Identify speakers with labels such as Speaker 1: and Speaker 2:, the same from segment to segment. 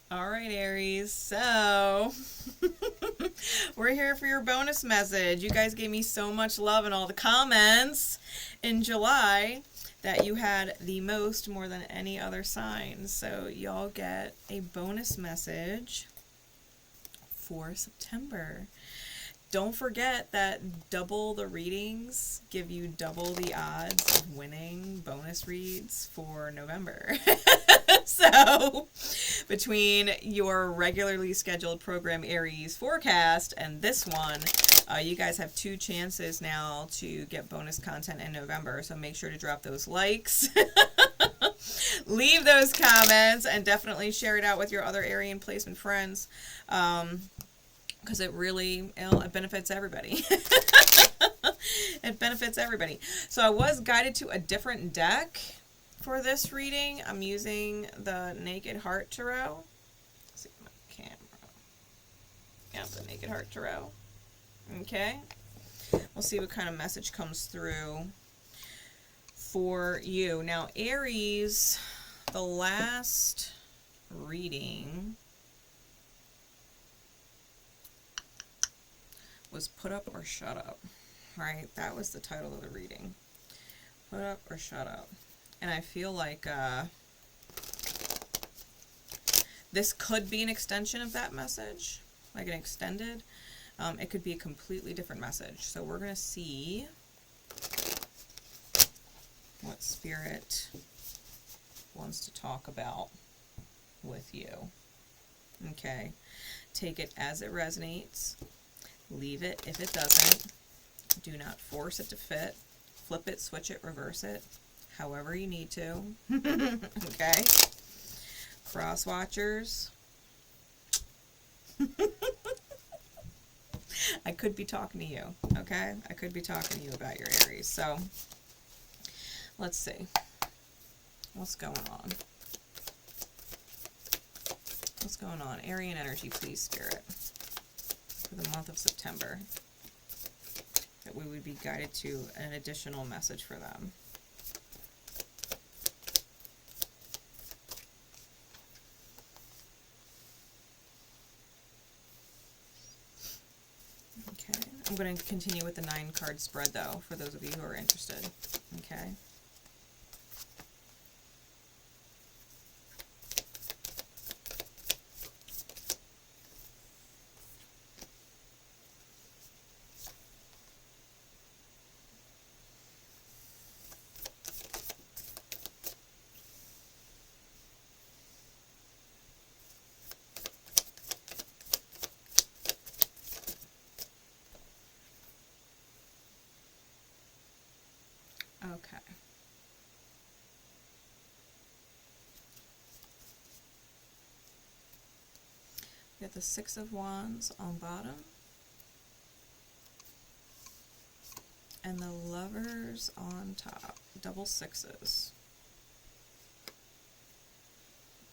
Speaker 1: All right, Aries. So, we're here for your bonus message. You guys gave me so much love in all the comments in July that you had the most more than any other sign. So, y'all get a bonus message for September. Don't forget that double the readings give you double the odds of winning bonus reads for November. So, between your regularly scheduled program Aries forecast and this one, you guys have 2 chances now to get bonus content in November. So make sure to drop those likes, leave those comments, and definitely share it out with your other Arian placement friends. Because it really, it benefits everybody. It benefits everybody. So I was guided to a different deck for this reading. I'm using the Naked Heart Tarot. Let's see my camera. Yeah, the Naked Heart Tarot. Okay. We'll see what kind of message comes through for you. Now, Aries, the last reading was Put Up or Shut Up, right? That was the title of the reading. Put Up or Shut Up. And I feel like this could be an extension of that message, like an extended. It could be a completely different message. So we're going to see what Spirit wants to talk about with you. Okay. Take it as it resonates. Leave it if it doesn't. Do not force it to fit. Flip it, switch it, reverse it. However you need to. Okay? Cross watchers. I could be talking to you. Okay? I could be talking to you about your Aries. So, let's see. What's going on? What's going on? Arian energy, please, Spirit. For the month of September. That we would be guided to an additional message for them. Okay, I'm going to continue with the 9-card spread though, for those of you who are interested. Okay. Okay. We got the 6 of Wands on bottom. And the Lovers on top. Double 6s.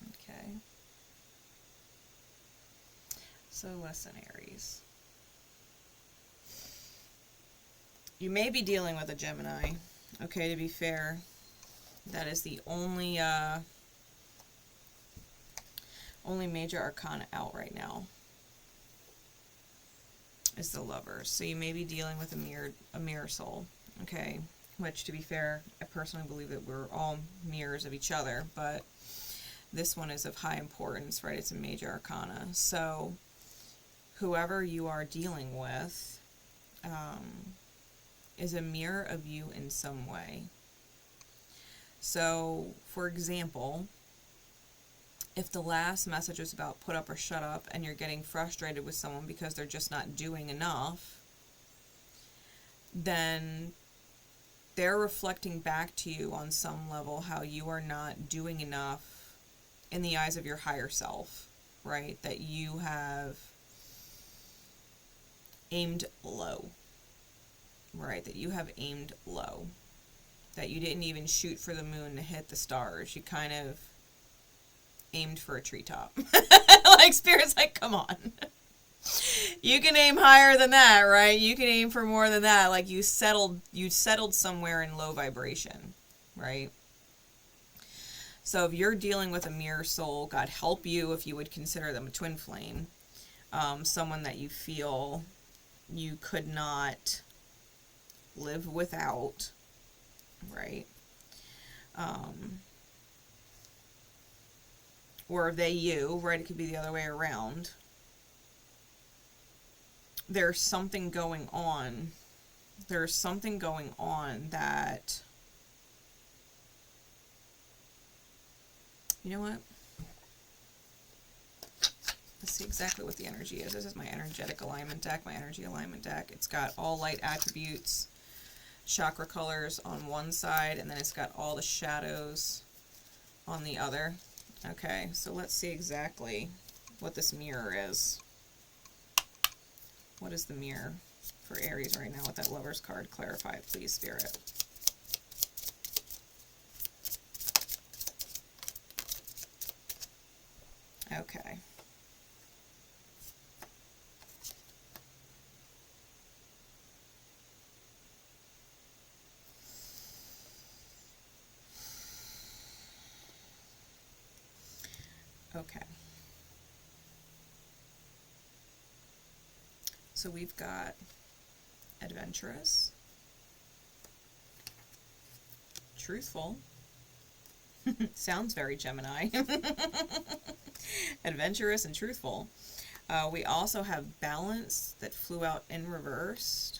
Speaker 1: Okay. So listen, Aries. You may be dealing with a Gemini. Okay, to be fair, that is the only major arcana out right now is the Lovers. So you may be dealing with a mirror soul, okay? Which, to be fair, I personally believe that we're all mirrors of each other, but this one is of high importance, right? It's a major arcana. So whoever you are dealing with is a mirror of you in some way. So, for example, if the last message was about put up or shut up and you're getting frustrated with someone because they're just not doing enough, then they're reflecting back to you on some level how you are not doing enough in the eyes of your higher self, right? That you have aimed low. Right, that you have aimed low. That you didn't even shoot for the moon to hit the stars. You kind of aimed for a treetop. Like, Spirit's like, come on. You can aim higher than that, right? You can aim for more than that. Like, you settled somewhere in low vibration, right? So if you're dealing with a mirror soul, God help you if you would consider them a twin flame. Someone that you feel you could not live without, right? Or they you, right? It could be the other way around. There's something going on. There's something going on that, you know what? Let's see exactly what the energy is. This is my energetic alignment deck, my energy alignment deck. It's got all light attributes, chakra colors on one side, and then it's got all the shadows on the other. Okay, so let's see exactly what this mirror is. What is the mirror for Aries right now with that Lover's card? Clarify, please, Spirit. Okay. Okay. So we've got adventurous, truthful, sounds very Gemini, adventurous and truthful. We also have balance that flew out in reverse,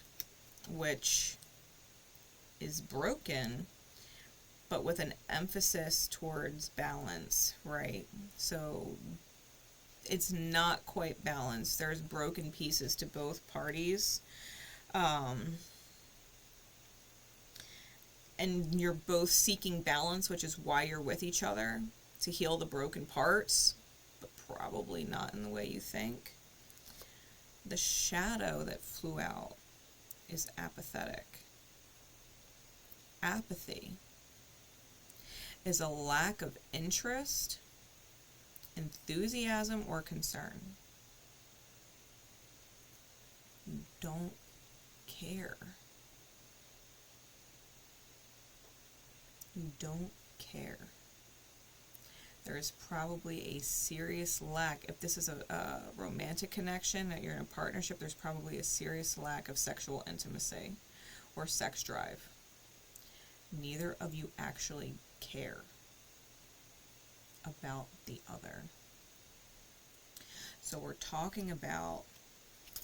Speaker 1: which is broken, but with an emphasis towards balance, right? So it's not quite balanced. There's broken pieces to both parties. And you're both seeking balance, which is why you're with each other, to heal the broken parts, but probably not in the way you think. The shadow that flew out is apathetic. Apathy is a lack of interest, enthusiasm, or concern. You don't care. You don't care. There is probably a serious lack. If this is a romantic connection, that you're in a partnership, there's probably a serious lack of sexual intimacy or sex drive. Neither of you actually care about the other. So we're talking about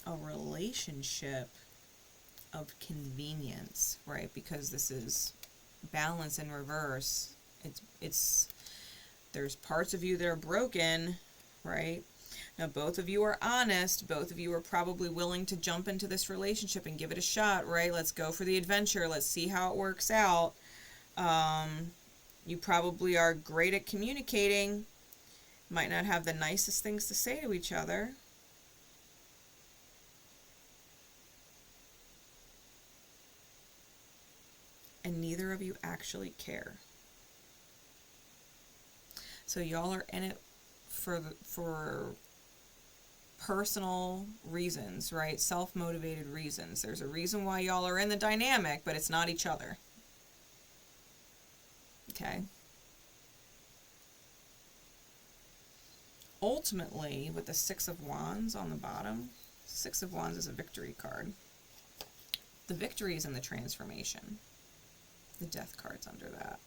Speaker 1: a relationship of convenience, right? Because this is balance in reverse. It's there's parts of you that are broken, right? Now both of you are honest, both of you are probably willing to jump into this relationship and give it a shot, right? Let's go for the adventure, let's see how it works out. You probably are great at communicating, might not have the nicest things to say to each other. And neither of you actually care. So y'all are in it for personal reasons, right? Self-motivated reasons. There's a reason why y'all are in the dynamic, but it's not each other. Okay? Ultimately, with the Six of Wands on the bottom, Six of Wands is a victory card. The victory is in the transformation. The Death card's under that.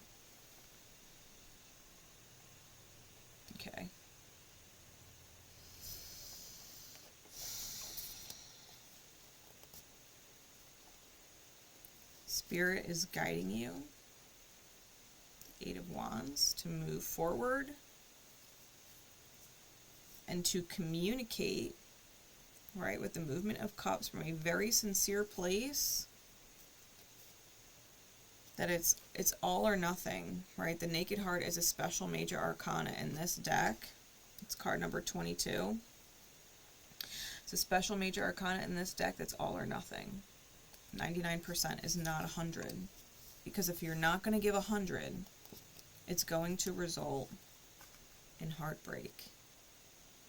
Speaker 1: Okay. Spirit is guiding you, Eight of Wands, to move forward and to communicate, right, with the Movement of Cups from a very sincere place, that it's all or nothing, right? The Naked Heart is a special major arcana in this deck. It's card number 22. It's a special major arcana in this deck that's all or nothing. 99% is not 100. Because if you're not going to give 100, it's going to result in heartbreak.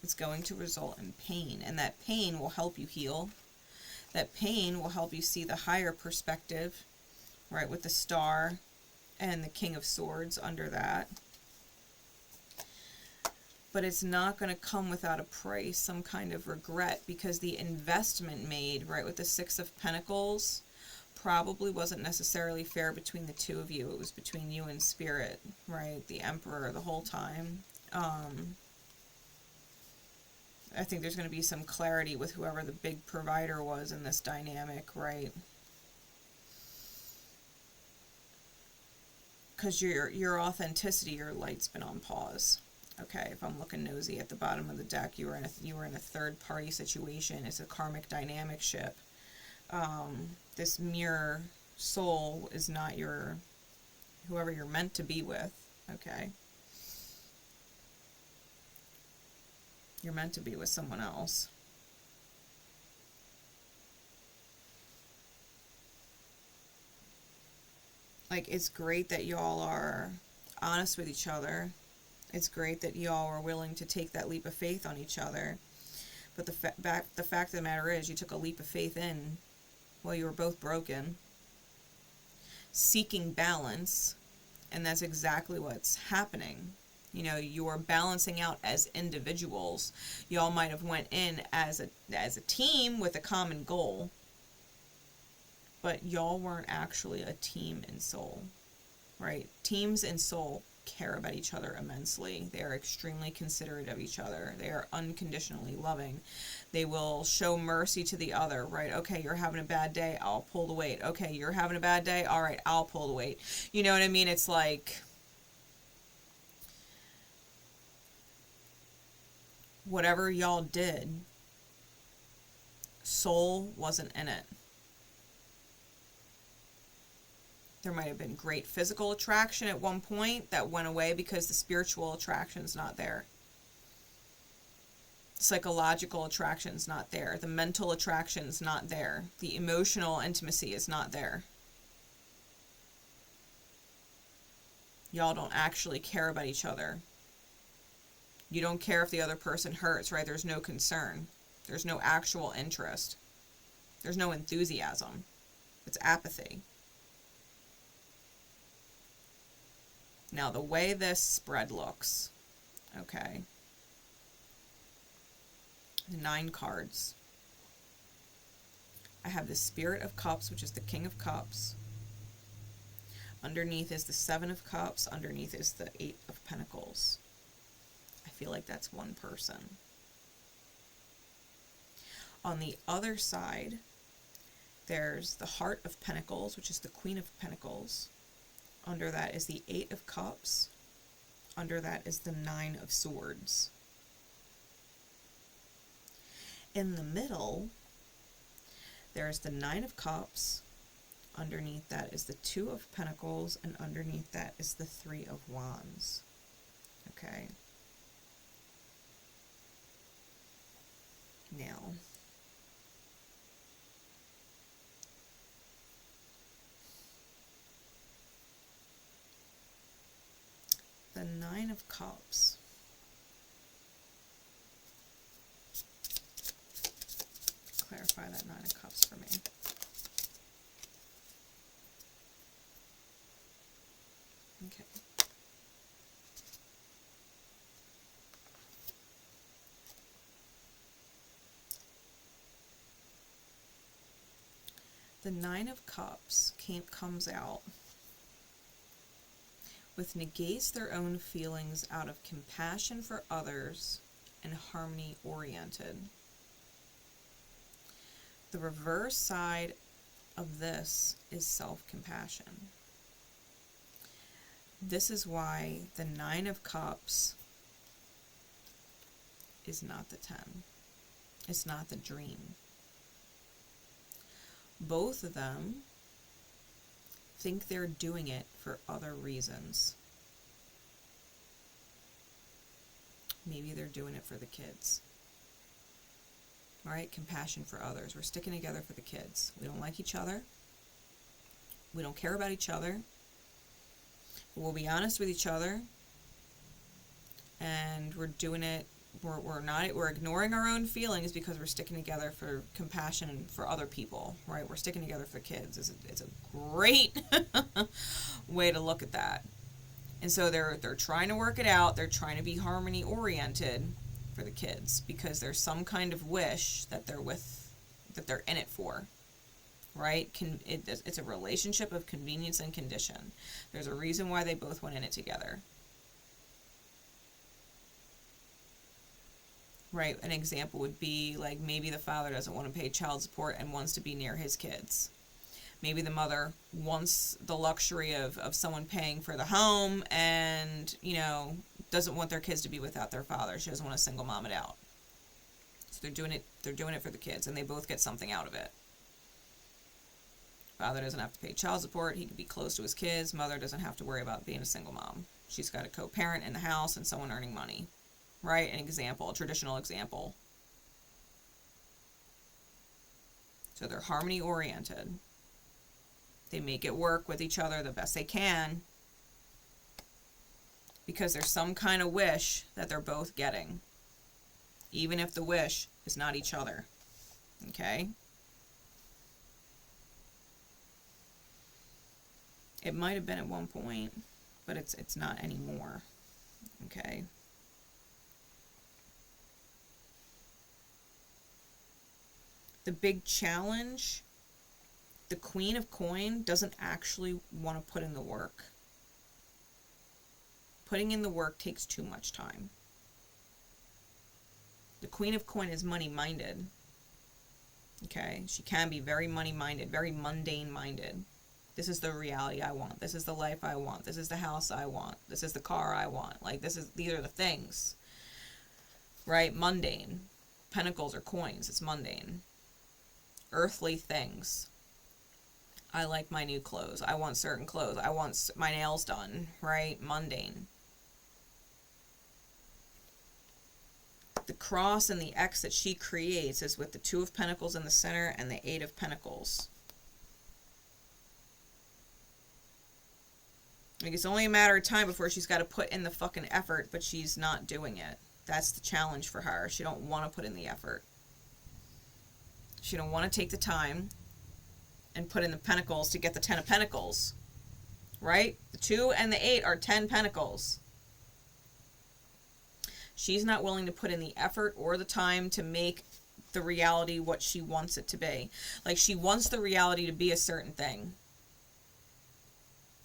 Speaker 1: It's going to result in pain. And that pain will help you heal. That pain will help you see the higher perspective, right, with the Star and the King of Swords under that. but it's not going to come without a price, some kind of regret, because the investment made, right, with the Six of Pentacles probably wasn't necessarily fair between the two of you. It was between you and Spirit, right, the Emperor, the whole time. I think there's going to be some clarity with whoever the big provider was in this dynamic, right? Because your authenticity, your light's been on pause. Okay, if I'm looking nosy at the bottom of the deck, you were in a third party situation. It's a karmic dynamic ship. This mirror soul is not whoever you're meant to be with. Okay, you're meant to be with someone else. Like, it's great that y'all are honest with each other. It's great that y'all are willing to take that leap of faith on each other. But the fact of the matter is, you took a leap of faith in while you were both broken, seeking balance, and that's exactly what's happening. You know, you're balancing out as individuals. Y'all might have went in as a team with a common goal, but y'all weren't actually a team in soul, right? Teams in soul care about each other immensely. They are extremely considerate of each other. They are unconditionally loving. They will show mercy to the other, right? Okay, you're having a bad day, I'll pull the weight. Okay, you're having a bad day, all right, I'll pull the weight. You know what I mean? It's like, whatever y'all did, soul wasn't in it. There might have been great physical attraction at one point that went away because the spiritual attraction's not there. Psychological attraction's not there. The mental attraction's not there. The emotional intimacy is not there. Y'all don't actually care about each other. You don't care if the other person hurts, right? There's no concern. There's no actual interest. There's no enthusiasm. It's apathy. Now, the way this spread looks, okay, the 9 cards. I have the Spirit of Cups, which is the King of Cups. Underneath is the 7 of Cups. Underneath is the 8 of Pentacles. I feel like that's one person. On the other side, there's the Heart of Pentacles, which is the Queen of Pentacles. Under that is the 8 of Cups. Under that is the 9 of Swords. In the middle, there's the 9 of Cups. Underneath that is the 2 of Pentacles. And underneath that is the 3 of Wands. Okay. Now, the 9 of Cups. Clarify that 9 of Cups for me. Okay. The 9 of Cups comes out with negates their own feelings out of compassion for others and harmony oriented. The reverse side of this is self-compassion. This is why the 9 of Cups is not the 10. It's not the dream. Both of them think they're doing it for other reasons. Maybe they're doing it for the kids. All right, compassion for others. We're sticking together for the kids. We don't like each other. We don't care about each other. We'll be honest with each other. And we're doing it, we're ignoring our own feelings because we're sticking together for compassion for other people, right? We're sticking together for kids. It's a great way to look at that. And so they're trying to work it out. They're trying to be harmony oriented for the kids because there's some kind of wish that they're in it for, right? It's a relationship of convenience and condition. There's a reason why they both went in it together. Right, an example would be like maybe the father doesn't want to pay child support and wants to be near his kids. Maybe the mother wants the luxury of someone paying for the home and, doesn't want their kids to be without their father. She doesn't want to single mom it out. So they're doing it for the kids, and they both get something out of it. Father doesn't have to pay child support. He can be close to his kids. Mother doesn't have to worry about being a single mom. She's got a co-parent in the house and someone earning money. Right? An example, a traditional example. So they're harmony oriented. They make it work with each other the best they can because there's some kind of wish that they're both getting, even if the wish is not each other. Okay? It might have been at one point, but it's not anymore. Okay? The big challenge, the Queen of Coin doesn't actually want to put in the work. Putting in the work takes too much time. The Queen of Coin is money-minded. Okay? She can be very money-minded, very mundane-minded. This is the reality I want. This is the life I want. This is the house I want. This is the car I want. These are the things. Right? Mundane. Pentacles are coins. It's mundane. Earthly things. I like my new clothes. I want certain clothes. I want my nails done, right? Mundane. The cross and the X that she creates is with the Two of Pentacles in the center and the Eight of Pentacles. It's only a matter of time before she's got to put in the fucking effort, but she's not doing it. That's the challenge for her. She don't want to put in the effort. She don't want to take the time and put in the pentacles to get the 10 of Pentacles. Right? The 2 and the 8 are 10 Pentacles. She's not willing to put in the effort or the time to make the reality what she wants it to be. Like, she wants the reality to be a certain thing.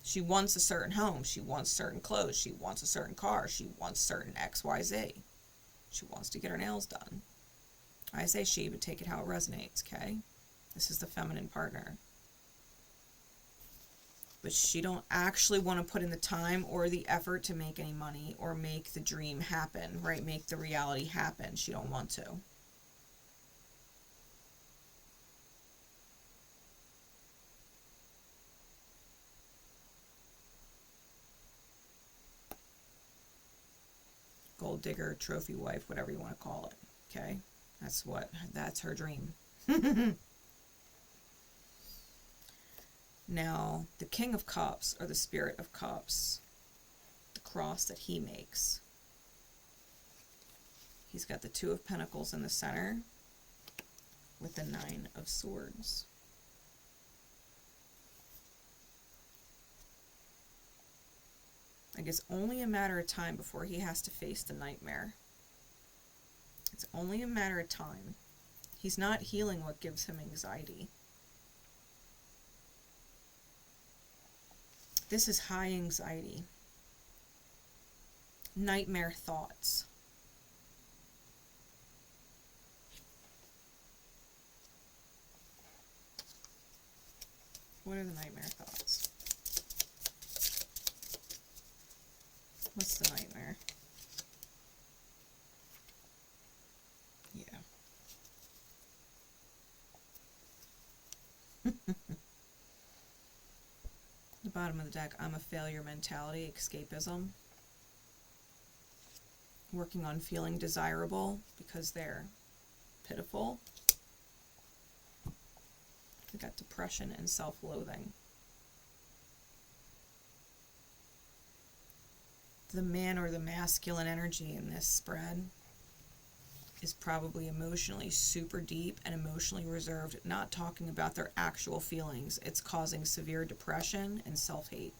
Speaker 1: She wants a certain home. She wants certain clothes. She wants a certain car. She wants certain XYZ. She wants to get her nails done. I say she, but take it how it resonates, okay? This is the feminine partner. But she don't actually want to put in the time or the effort to make any money or make the dream happen, right? Make the reality happen. She don't want to. Gold digger, trophy wife, whatever you want to call it, okay? That's her dream. Now, the King of Cups, or the Spirit of Cups, the cross that he makes. He's got the Two of Pentacles in the center with the Nine of Swords. Like, it's only a matter of time before he has to face the nightmare. It's only a matter of time. He's not healing what gives him anxiety. This is high anxiety. Nightmare thoughts. What are the nightmare thoughts? What's the nightmare? Yeah. The bottom of the deck, I'm a failure mentality, escapism. Working on feeling desirable because they're pitiful. We got depression and self-loathing. The man or the masculine energy in this spread is probably emotionally super deep and emotionally reserved, not talking about their actual feelings. It's causing severe depression and self-hate.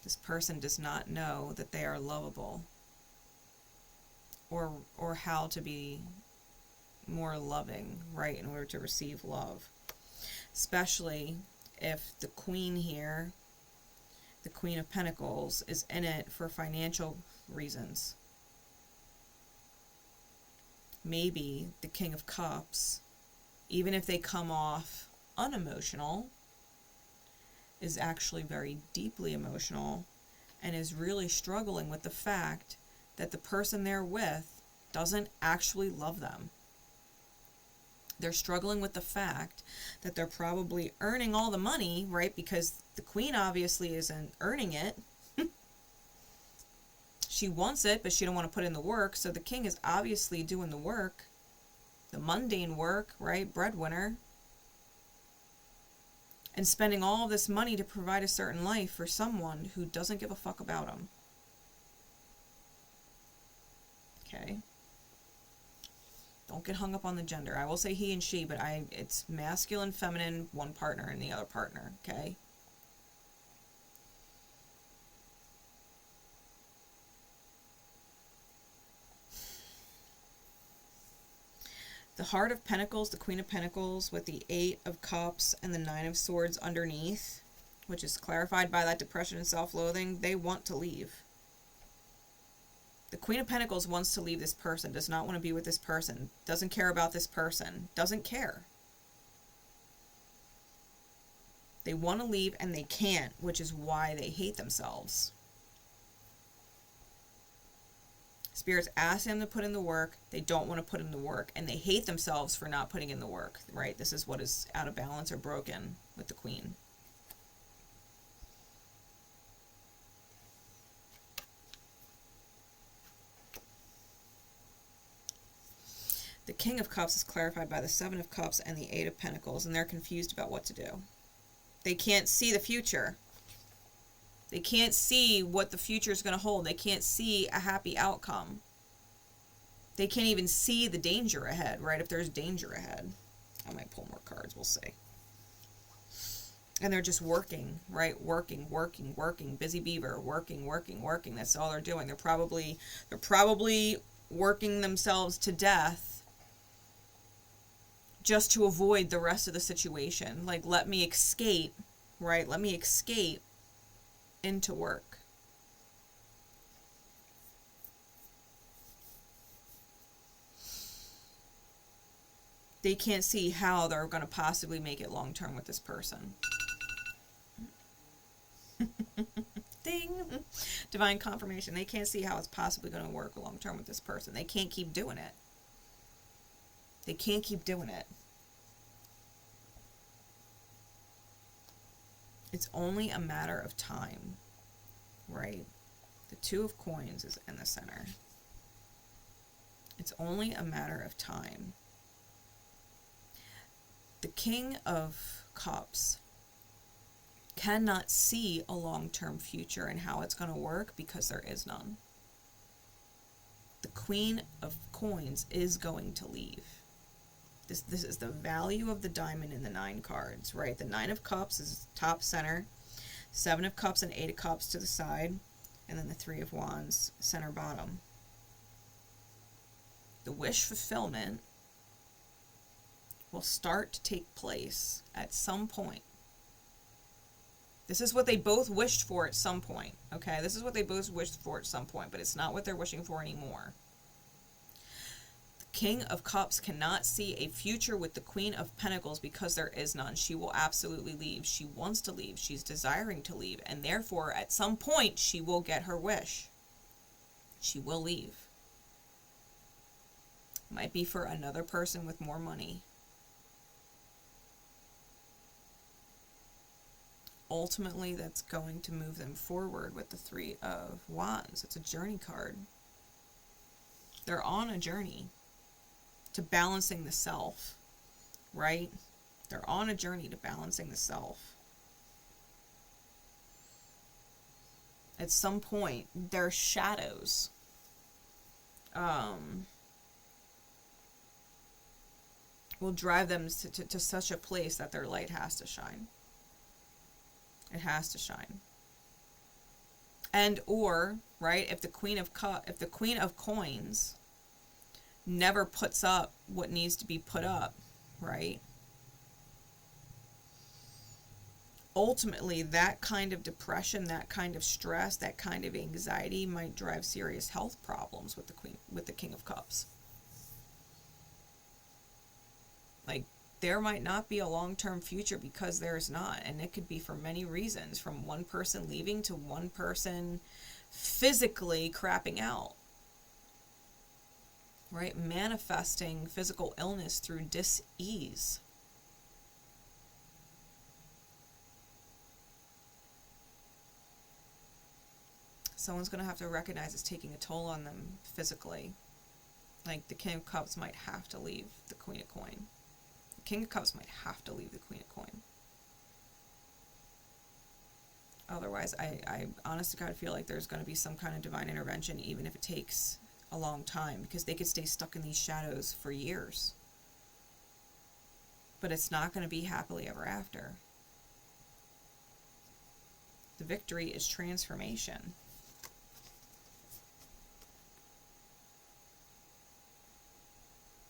Speaker 1: This person does not know that they are lovable, or how to be more loving, right, in order to receive love. Especially if the Queen here, the Queen of Pentacles, is in it for financial reasons. Maybe the King of Cups, even if they come off unemotional, is actually very deeply emotional and is really struggling with the fact that the person they're with doesn't actually love them. They're struggling with the fact that they're probably earning all the money, right? Because the Queen obviously isn't earning it. She wants it, but she don't want to put in the work. So the King is obviously doing the work, the mundane work, right? Breadwinner. And spending all of this money to provide a certain life for someone who doesn't give a fuck about them. Okay. Don't get hung up on the gender. I will say he and she, but it's masculine, feminine, one partner and the other partner, okay? The Heart of Pentacles, the Queen of Pentacles, with the Eight of Cups and the Nine of Swords underneath, which is clarified by that depression and self-loathing, they want to leave. The Queen of Pentacles wants to leave this person, does not want to be with this person, doesn't care about this person, doesn't care. They want to leave and they can't, which is why they hate themselves. Spirits ask them to put in the work, they don't want to put in the work, and they hate themselves for not putting in the work, right? This is what is out of balance or broken with the Queen. The King of Cups is clarified by the Seven of Cups and the Eight of Pentacles, and they're confused about what to do. They can't see the future. They can't see what the future is going to hold. They can't see a happy outcome. They can't even see the danger ahead, right? If there's danger ahead. I might pull more cards, we'll see. And they're just working, right? Working. Busy beaver, working. That's all they're doing. They're probably working themselves to death just to avoid the rest of the situation. Like, let me escape, right? Let me escape into work. They can't see how they're going to possibly make it long term with this person. Ding! Divine confirmation. They can't see how it's possibly going to work long term with this person. They can't keep doing it. They can't keep doing it. It's only a matter of time, right? The Two of Coins is in the center. It's only a matter of time. The King of Cups cannot see a long-term future and how it's going to work because there is none. The Queen of Coins is going to leave. This is the value of the diamond in the 9 cards, right? The 9 of Cups is top center, 7 of Cups and 8 of Cups to the side, and then the 3 of Wands center bottom. The wish fulfillment will start to take place at some point. This is what they both wished for at some point, okay? This is what they both wished for at some point, but it's not what they're wishing for anymore. King of Cups cannot see a future with the Queen of Pentacles because there is none. She will absolutely leave. She wants to leave. She's desiring to leave. And therefore, at some point, she will get her wish. She will leave. Might be for another person with more money. Ultimately, that's going to move them forward with the 3 of Wands. It's a journey card. They're on a journey to balancing the self, right? They're on a journey to balancing the self. At some point, their shadows will drive them to such a place that their light has to shine. It has to shine. And or, right, if the Queen of Coins never puts up what needs to be put up, right? Ultimately, that kind of depression, that kind of stress, that kind of anxiety might drive serious health problems with the King of Cups. Like, there might not be a long-term future because there's not, and it could be for many reasons, from one person leaving to one person physically crapping out, right? Manifesting physical illness through dis-ease. Someone's going to have to recognize it's taking a toll on them physically. Like, the King of Cups might have to leave the Queen of Coin. The King of Cups might have to leave the Queen of Coin. Otherwise, I honest to God feel like there's going to be some kind of divine intervention, even if it takes a long time, because they could stay stuck in these shadows for years. But it's not going to be happily ever after. The victory is transformation.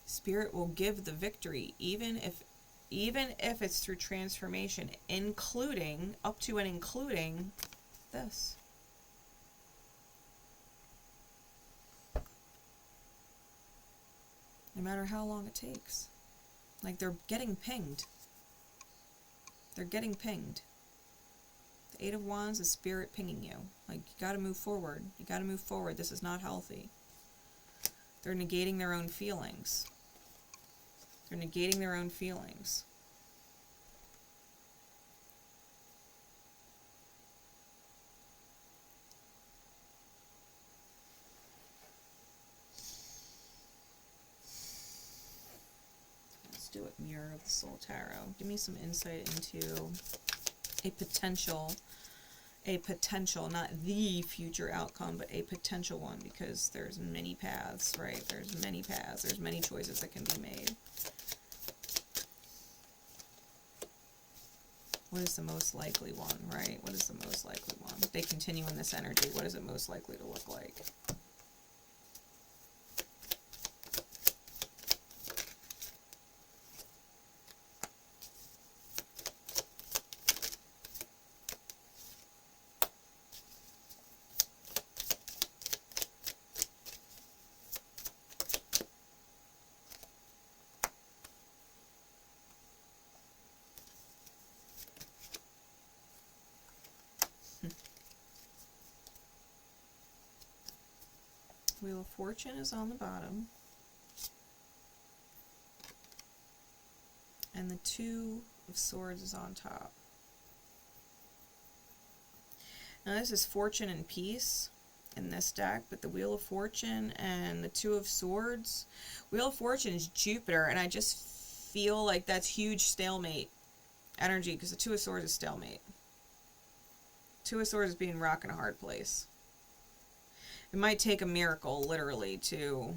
Speaker 1: Spirit will give the victory, even if it's through transformation, including, up to and including this. No matter how long it takes. Like, they're getting pinged. They're getting pinged. The Eight of Wands is Spirit pinging you. Like, you gotta move forward. You gotta move forward. This is not healthy. They're negating their own feelings. They're negating their own feelings. Let's do it. Mirror of the Soul Tarot. Give me some insight into a potential, not the future outcome, but a potential one, because there's many paths, right? There's many paths. There's many choices that can be made. What is the most likely one, right? What is the most likely one? If they continue in this energy, what is it most likely to look like? Wheel of Fortune is on the bottom. And the Two of Swords is on top. Now this is Fortune and Peace in this deck, but the Wheel of Fortune and the Two of Swords. Wheel of Fortune is Jupiter, and I just feel like that's huge stalemate energy, because the Two of Swords is stalemate. Two of Swords is being rock in a hard place. It might take a miracle, literally, to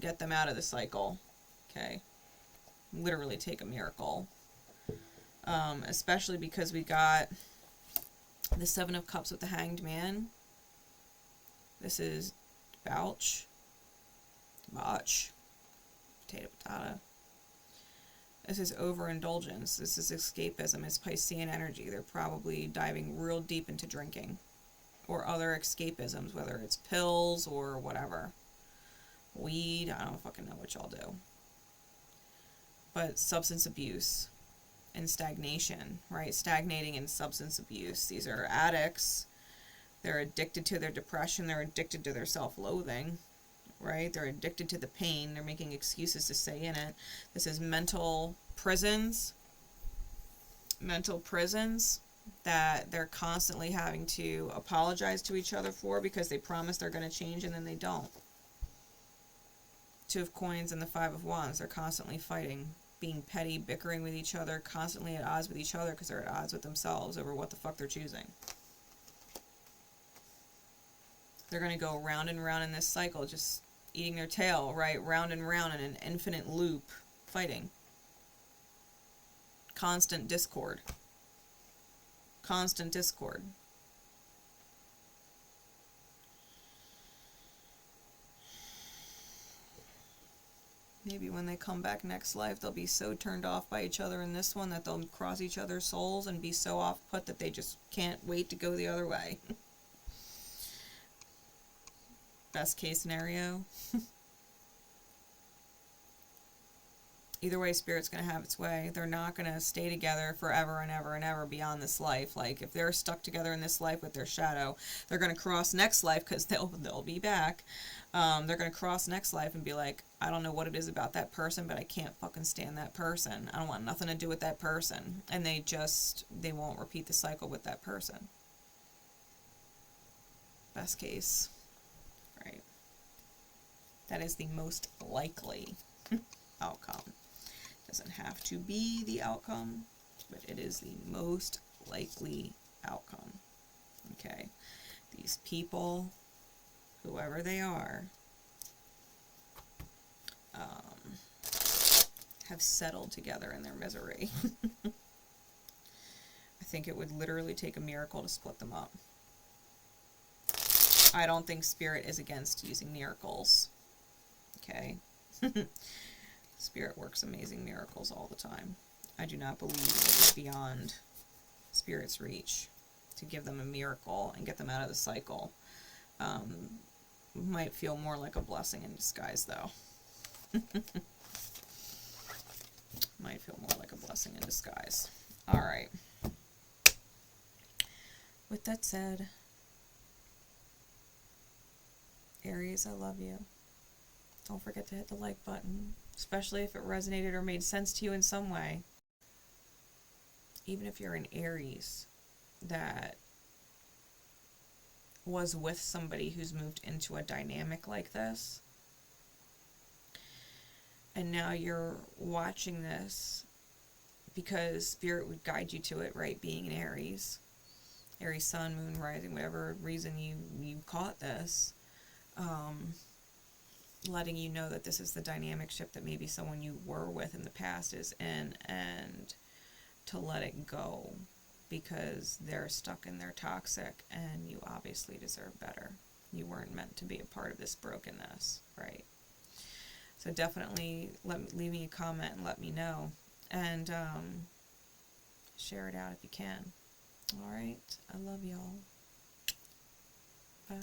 Speaker 1: get them out of the cycle. Okay? Literally take a miracle. Especially because we got the Seven of Cups with the Hanged Man. This is potato, patata. This is overindulgence. This is escapism. It's Piscean energy. They're probably diving real deep into drinking or other escapisms, whether it's pills or whatever. Weed, I don't fucking know what y'all do. But substance abuse and stagnation, right? Stagnating in substance abuse. These are addicts. They're addicted to their depression. They're addicted to their self-loathing, right? They're addicted to the pain. They're making excuses to stay in it. This is mental prisons. Mental prisons that they're constantly having to apologize to each other for because they promise they're going to change and then they don't. Two of Coins and the Five of Wands. They're constantly fighting, being petty, bickering with each other, constantly at odds with each other because they're at odds with themselves over what the fuck they're choosing. They're going to go round and round in this cycle, just eating their tail, right? Round and round in an infinite loop, fighting. Constant discord. Constant discord. Maybe when they come back next life, they'll be so turned off by each other in this one that they'll cross each other's souls and be so off-put that they just can't wait to go the other way. Best case scenario. Either way, Spirit's going to have its way. They're not going to stay together forever and ever and ever beyond this life. Like, if they're stuck together in this life with their shadow, they're going to cross next life, because they'll be back. They're going to cross next life and be like, I don't know what it is about that person, but I can't fucking stand that person. I don't want nothing to do with that person. And they won't repeat the cycle with that person. Best case. Right. That is the most likely outcome. Doesn't have to be the outcome, but it is the most likely outcome. Okay, these people, whoever they are, have settled together in their misery. I think it would literally take a miracle to split them up. I don't think Spirit is against using miracles. Okay? Spirit works amazing miracles all the time. I do not believe it is beyond Spirit's reach to give them a miracle and get them out of the cycle. Might feel more like a blessing in disguise, though. Might feel more like a blessing in disguise. Alright. With that said, Aries, I love you. Don't forget to hit the like button, especially if it resonated or made sense to you in some way. Even if you're an Aries that was with somebody who's moved into a dynamic like this, and now you're watching this because Spirit would guide you to it, right? Being an Aries. Aries sun, moon, rising, whatever reason you caught this. Letting you know that this is the dynamic ship that maybe someone you were with in the past is in, and to let it go because they're stuck and they're toxic, and you obviously deserve better. You weren't meant to be a part of this brokenness, right? So definitely leave me a comment and let me know, and share it out if you can. All right, I love y'all. Bye.